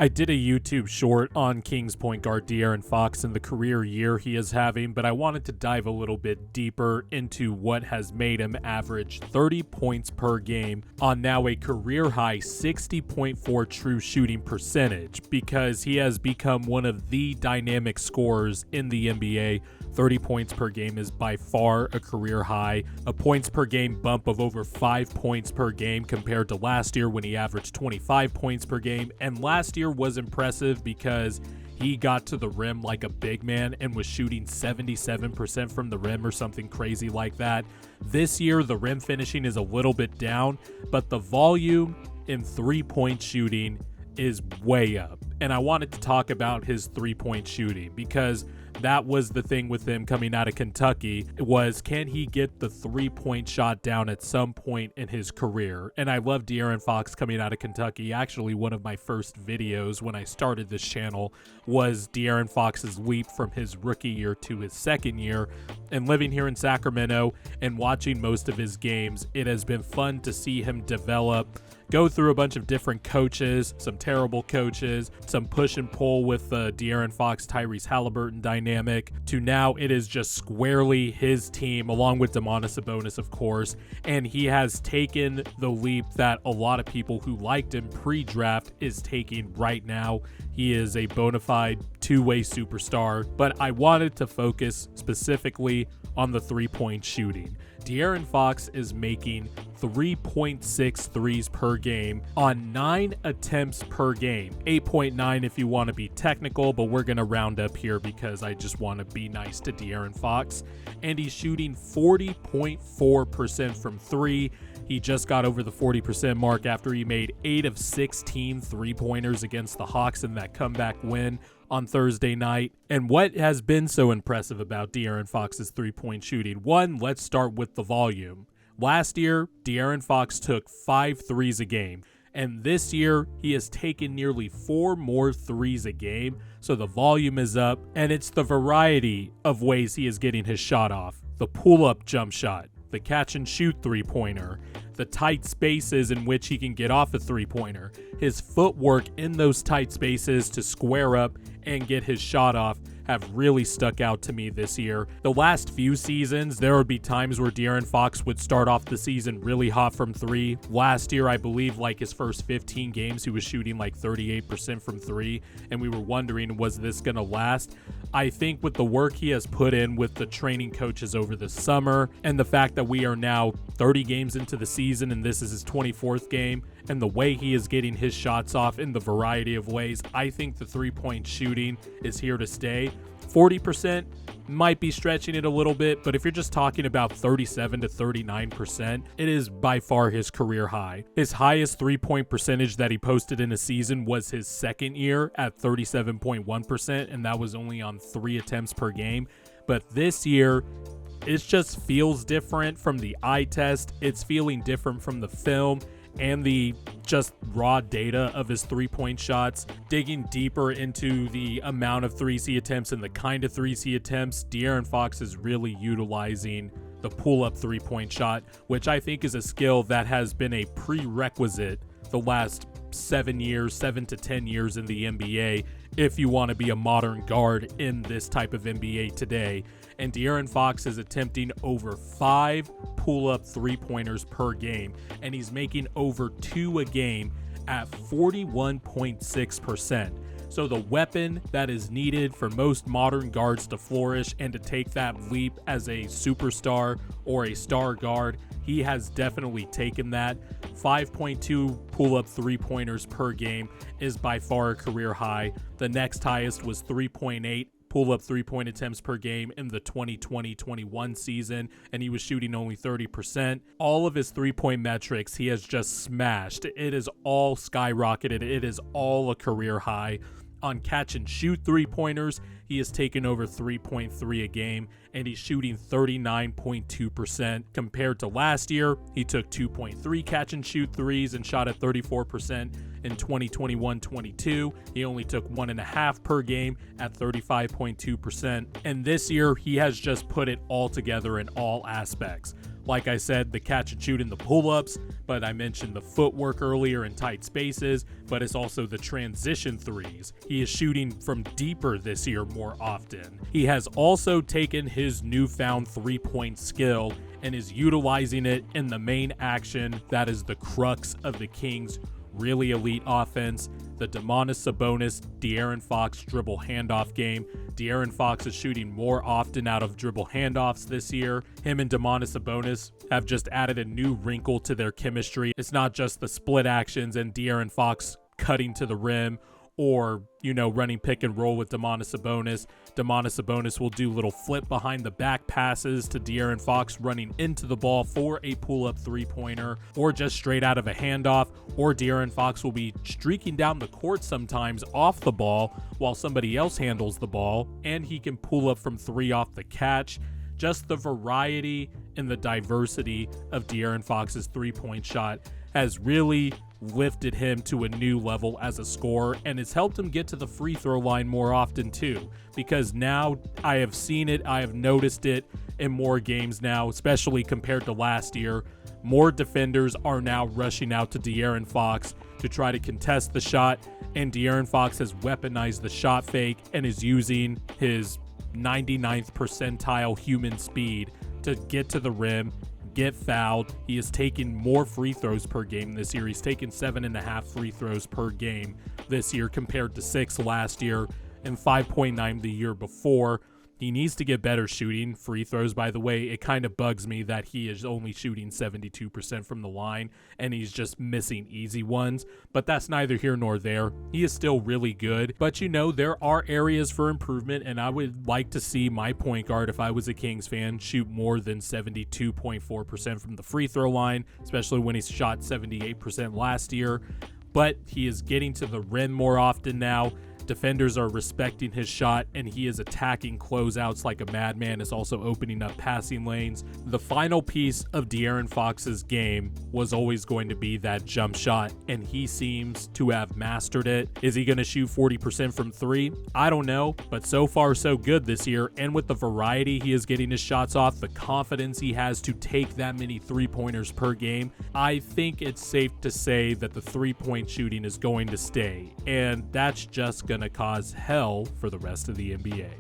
I did a YouTube short on Kings point guard De'Aaron Fox and the career year he is having, but I wanted to dive a little bit deeper into what has made him average 30 points per game on now a career high 60.4 true shooting percentage, because he has become one of the dynamic scorers in the NBA. 30 points per game is by far a career high, a points per game bump of over 5 points per game compared to last year when he averaged 25 points per game. And last year was impressive because he got to the rim like a big man and was shooting 77% from the rim or something crazy like that. This year, the rim finishing is a little bit down, but the volume in three-point shooting is way up. And I wanted to talk about his three-point shooting because that was the thing with him coming out of Kentucky, was can he get the three-point shot down at some point in his career? And I love De'Aaron Fox coming out of Kentucky. Actually, one of my first videos when I started this channel was De'Aaron Fox's leap from his rookie year to his second year. And living here in Sacramento and watching most of his games, it has been fun to see him develop, go through a bunch of different coaches, some terrible coaches, some push and pull with the De'Aaron Fox, Tyrese Halliburton dynamic, to now it is just squarely his team, along with Domantas Sabonis, of course, and he has taken the leap that a lot of people who liked him pre-draft is taking right now. He is a bona fide two-way superstar, but I wanted to focus specifically on the three-point shooting. De'Aaron Fox is making 3.6 threes per game on 9 attempts per game. 8.9 if you want to be technical, but we're going to round up here because I just want to be nice to De'Aaron Fox. And he's shooting 40.4% from three. He just got over the 40% mark after he made 8 of 16 three-pointers against the Hawks in that comeback win on Thursday night. And what has been so impressive about De'Aaron Fox's three-point shooting? One, let's start with the volume. Last year, De'Aaron Fox took 5 threes a game. And this year, he has taken nearly 4 more threes a game. So the volume is up, and it's the variety of ways he is getting his shot off. The pull-up jump shot, the catch-and-shoot three-pointer, the tight spaces in which he can get off a three-pointer, his footwork in those tight spaces to square up and get his shot off have really stuck out to me this year. The last few seasons, there would be times where De'Aaron Fox would start off the season really hot from three. Last year, I believe, like his first 15 games, he was shooting like 38% from three, and we were wondering, was this going to last? I think with the work he has put in with the training coaches over the summer, and the fact that we are now 30 games into the season and this is his 24th game, and the way he is getting his shots off in the variety of ways, I think the three-point shooting is here to stay. 40% might be stretching it a little bit, but if you're just talking about 37 to 39%, it is by far his career high. His highest three-point percentage that he posted in a season was his second year at 37.1%, and that was only on 3 attempts per game. But this year, it just feels different from the eye test. It's feeling different from the film and the just raw data of his three-point shots. Digging deeper into the amount of threes he attempts and the kind of threes he attempts, De'Aaron Fox is really utilizing the pull-up three-point shot, which I think is a skill that has been a prerequisite the last 7 to 10 years in the NBA if you want to be a modern guard in this type of NBA today. And De'Aaron Fox is attempting over 5 pull-up three-pointers per game, and he's making over 2 a game at 41.6%. So the weapon that is needed for most modern guards to flourish and to take that leap as a superstar or a star guard, he has definitely taken that. 5.2 pull-up three-pointers per game is by far a career high. The next highest was 3.8 pull-up three-point attempts per game in the 2020-21 season, and he was shooting only 30%. All of his three-point metrics he has just smashed. It is all skyrocketed. It is all a career high. On catch-and-shoot three-pointers, he has taken over 3.3 a game, and he's shooting 39.2%. Compared to last year, he took 2.3 catch-and-shoot threes and shot at 34%. In 2021-22, he only took 1.5 per game at 35.2%. And this year, he has just put it all together in all aspects. Like I said, the catch and shoot and the pull-ups, but I mentioned the footwork earlier in tight spaces, but it's also the transition threes. He is shooting from deeper this year more often. He has also taken his newfound three-point skill and is utilizing it in the main action that is the crux of the Kings' really elite offense, the Domantas Sabonis De'Aaron Fox dribble handoff game. De'Aaron Fox is shooting more often out of dribble handoffs this year. Him and Domantas Sabonis have just added a new wrinkle to their chemistry. It's not just the split actions and De'Aaron Fox cutting to the rim or, running pick and roll with Domantas Sabonis. Domantas Sabonis will do little flip behind the back passes to De'Aaron Fox running into the ball for a pull-up three-pointer or just straight out of a handoff, or De'Aaron Fox will be streaking down the court sometimes off the ball while somebody else handles the ball, and he can pull up from three off the catch. Just the variety and the diversity of De'Aaron Fox's three-point shot has really lifted him to a new level as a scorer, and it's helped him get to the free throw line more often too, because now I have seen it, I have noticed it in more games now, especially compared to last year. More defenders are now rushing out to De'Aaron Fox to try to contest the shot, and De'Aaron Fox has weaponized the shot fake and is using his 99th percentile human speed to get to the rim, get fouled. He has taken more free throws per game this year. He's taken 7.5 free throws per game this year compared to 6 last year and 5.9 the year before. He needs to get better shooting free throws, by the way. It kind of bugs me that he is only shooting 72% from the line and he's just missing easy ones, but that's neither here nor there. He is still really good, but there are areas for improvement, and I would like to see my point guard, if I was a Kings fan, shoot more than 72.4% from the free throw line, especially when he shot 78% last year. But he is getting to the rim more often now. Defenders are respecting his shot, and he is attacking closeouts like a madman. Is also opening up passing lanes. The final piece of De'Aaron Fox's game was always going to be that jump shot, and he seems to have mastered it. Is he going to shoot 40% from three? I don't know, but so far so good this year, and with the variety he is getting his shots off, the confidence he has to take that many three-pointers per game, I think it's safe to say that the three-point shooting is going to stay, and that's just going to cause hell for the rest of the NBA.